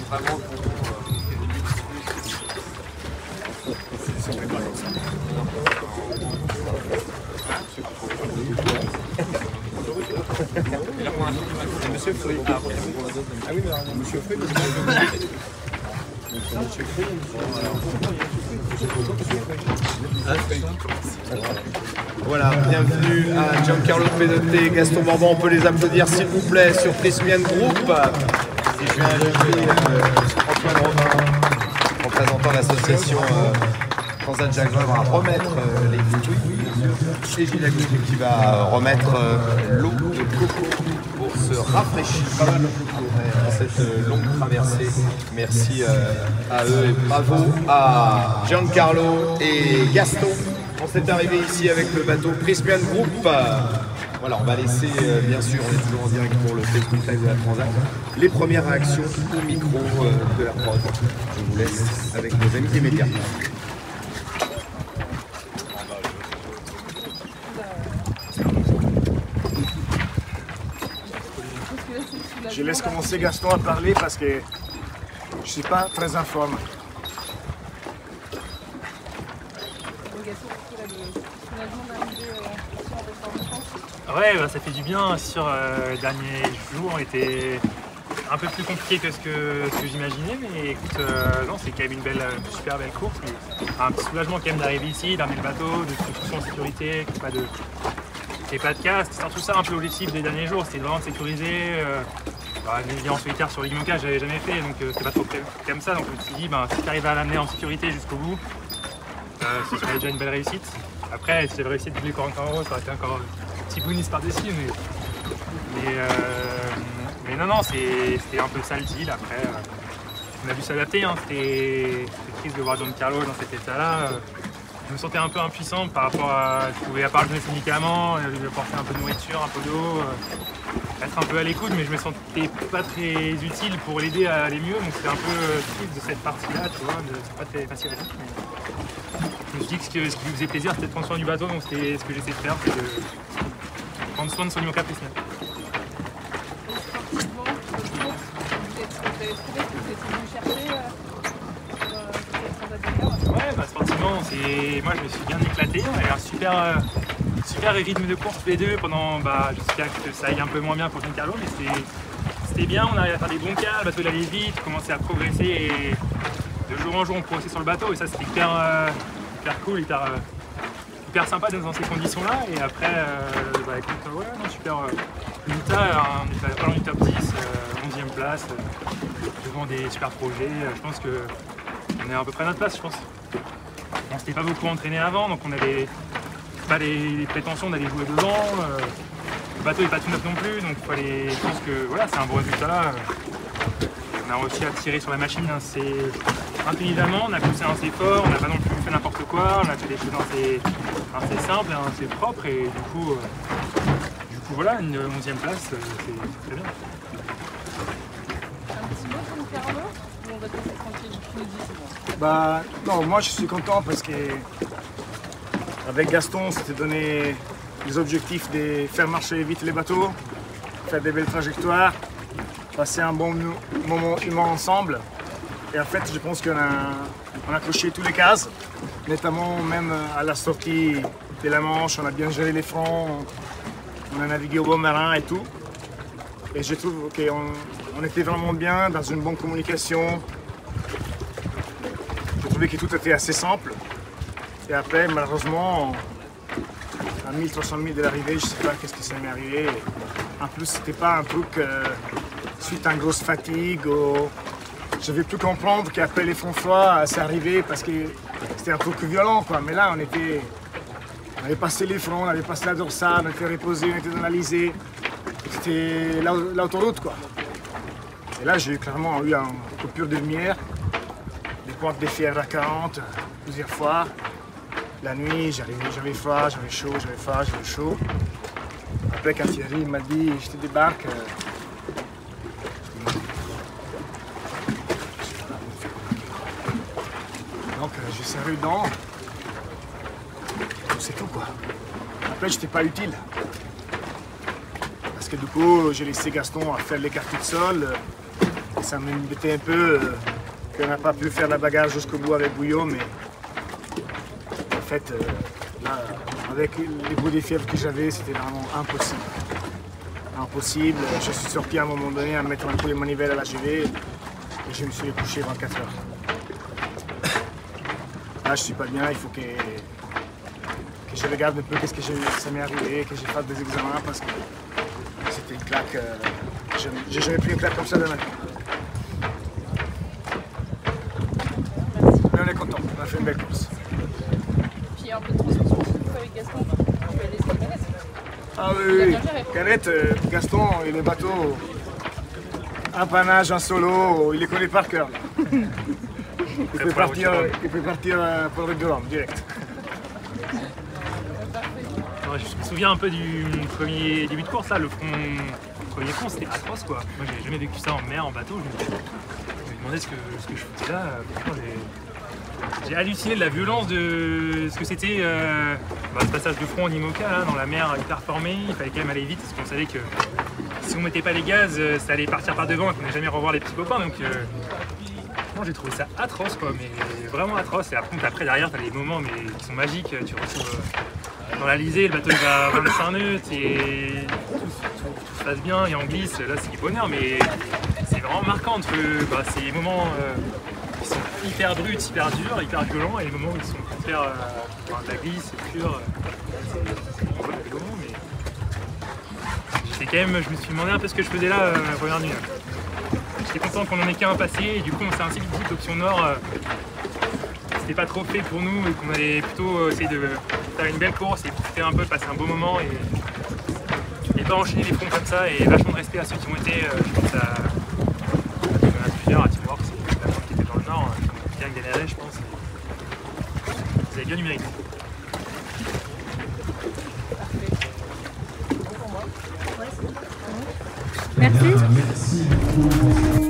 vraiment Monsieur Fruit. Ah oui, mais Monsieur Fruit, voilà, bienvenue à Giancarlo Pedotte et Gaston Morvan. On peut les applaudir s'il vous plaît sur Prismian Group. Et je vais inviter Antoine Robin, représentant l'association Transat Jacques Vabre, à remettre les fruits. Et Gilles Agouti qui va remettre l'eau de coco pour se rafraîchir dans cette longue traversée. Merci à eux et bravo à Giancarlo et Gaston. On s'est arrivé ici avec le bateau Prismian Group. Voilà, on va laisser, bien sûr, on est toujours en direct pour le Facebook Live de la Transat, les premières réactions au micro de la prod. Je vous laisse avec nos amis des médias. Je laisse commencer Gaston à parler parce que je ne suis pas très informé. Ouais, bah, ça fait du bien. Sur les derniers jours ont été un peu plus compliqués que ce que j'imaginais, mais écoute, non, c'est quand même une super belle course. Un petit soulagement quand même d'arriver ici, d'amener le bateau, de tout en sécurité, qu'il n'y ait pas de casse. C'est surtout ça un peu l'objectif des derniers jours, c'était vraiment de sécuriser. Naviguer en solitaire sur l'Imoca, j'avais jamais fait, donc c'était pas trop comme ça. Donc je me suis dit, si tu arrives à l'amener en sécurité jusqu'au bout, ce serait déjà une belle réussite. Après, si j'avais réussi à doubler 40 €, ça aurait été encore un petit bonus par-dessus. Mais non, c'était un peu ça le deal. Après, on a dû s'adapter. Hein. C'était triste de voir Giancarlo dans cet état-là. Je me sentais un peu impuissant par rapport à. Je pouvais, à part donner ses médicaments, lui apporter un peu de nourriture, un peu d'eau, être un peu à l'écoute, mais je me sentais pas très utile pour l'aider à aller mieux. Donc c'était un peu triste de cette partie-là, tu vois. C'est pas très facile à vivre. Mais je me suis dit que ce qui lui faisait plaisir, c'était de prendre soin du bateau. Donc c'était ce que j'essaie de faire, c'est de prendre soin de son Imoca Prismian. Ouais, sportivement, moi je me suis bien éclaté. On a eu un super rythme de course tous les deux pendant, j'espère que ça aille un peu moins bien pour Giancarlo, mais c'était bien, on arrivait à faire des bons cas, le bateau il allait vite, on commençait à progresser et de jour en jour on progressait sur le bateau et ça c'était hyper cool, hyper sympa d'être dans ces conditions là et après, super résultat, on est pas loin du top 10, 11e place, devant des super projets, je pense qu'on est à peu près à notre place je pense. On s'était pas beaucoup entraîné avant, donc on avait pas les prétentions d'aller jouer devant. Le bateau n'est pas tout neuf non plus, donc je pense que voilà, c'est un bon résultat. On a réussi à tirer sur la machine assez intelligemment, on a poussé assez fort, on n'a pas non plus fait n'importe quoi, on a fait des choses assez simples, assez propres et du coup voilà, une 11e place, c'est très bien. Un petit mot pour Giancarlo ou on va te laisser tranquille? Tu nous dis c'est bon. Non, moi je suis content parce que avec Gaston, on s'était donné les objectifs de faire marcher vite les bateaux, faire des belles trajectoires, passer un bon moment humain ensemble. Et en fait, je pense qu'on a coché tous les cases, notamment même à la sortie de la Manche, on a bien géré les fronts, on a navigué au bord marin et tout. Et je trouve qu'on était vraiment bien, dans une bonne communication. Je trouvais que tout était assez simple. Et après, malheureusement, à 1300 000 de l'arrivée, je ne sais pas qu'est-ce qui s'est arrivé. En plus, c'était pas un truc suite à une grosse fatigue. J'avais pu comprendre qu'après les fonds froids, c'est arrivé parce que c'était un truc violent, quoi. Mais là, on avait passé les fronts, on avait passé la dorsale, on était reposé, on était dans l'Alizé. C'était l'autoroute, quoi. Et là, j'ai clairement eu une coupure de lumière, des pointes de fer à 40 plusieurs fois. La nuit, j'avais froid, j'avais chaud, j'avais froid, j'avais chaud. Après, quand Thierry m'a dit « je te débarque », donc j'ai serré les dents. C'est tout quoi. Après, j'étais pas utile. Parce que du coup, j'ai laissé Gaston à faire l'écarté de sol. ça m'embêtait un peu qu'on n'a pas pu faire la bagarre jusqu'au bout avec Bouillot, mais en fait, là, avec les bouts de fièvre que j'avais, c'était vraiment impossible. Impossible. Je suis sorti à un moment donné à mettre un coup de manivelle à la cheville et je me suis couché 24 heures. Là, je suis pas bien, il faut que je regarde un peu qu'est-ce que ça m'est arrivé, que je fasse des examens parce que c'était une claque. J'ai jamais pris une claque comme ça de ma vie. Mais on est content, on a fait une belle course. Puis un peu de transmission avec Gaston, tu vas laisser les canettes. Ah oui, Canette, Gaston et les bateaux, un panache, un solo, il les connaît par cœur. Il peut partir pour le Rhum direct. Je me souviens un peu du premier début de course, là, le premier fond, c'était atroce quoi. Moi j'ai jamais vécu ça en mer, en bateau, je me demandais ce que je foutais là. Franchement, j'ai halluciné de la violence de ce que c'était ce passage de front en IMOCA, là, dans la mer hyper formée. Il fallait quand même aller vite parce qu'on savait que si on mettait pas les gaz, ça allait partir par devant et qu'on n'allait jamais revoir les petits copains. Donc j'ai trouvé ça atroce quoi, mais vraiment atroce. Et après derrière t'as des moments mais qui sont magiques. Tu retrouves dans l'Alizé, le bateau il va à 25 nœuds et tout se passe bien et on glisse. Là c'est du bonheur, mais c'est vraiment marquant entre ces moments qui sont hyper bruts, hyper durs, hyper violents et les moments où ils sont hyper de la glisse, c'est pur. Voilà, des moments, mais j'étais quand même, je me suis demandé un peu ce que je faisais là la première nuit. J'étais content qu'on en ait qu'un passé et du coup on s'est ainsi dit que l'option nord c'était pas trop fait pour nous et qu'on allait plutôt essayer de faire une belle course et profiter un peu, passer un beau moment et pas enchaîner les fronts comme ça et vachement de respect à ceux qui ont été, je pense à plusieurs, à Teamworks, c'est la qui était dans le nord, qui ont bien galéré je pense. Vous avez bien du mérite. Merci. Merci beaucoup.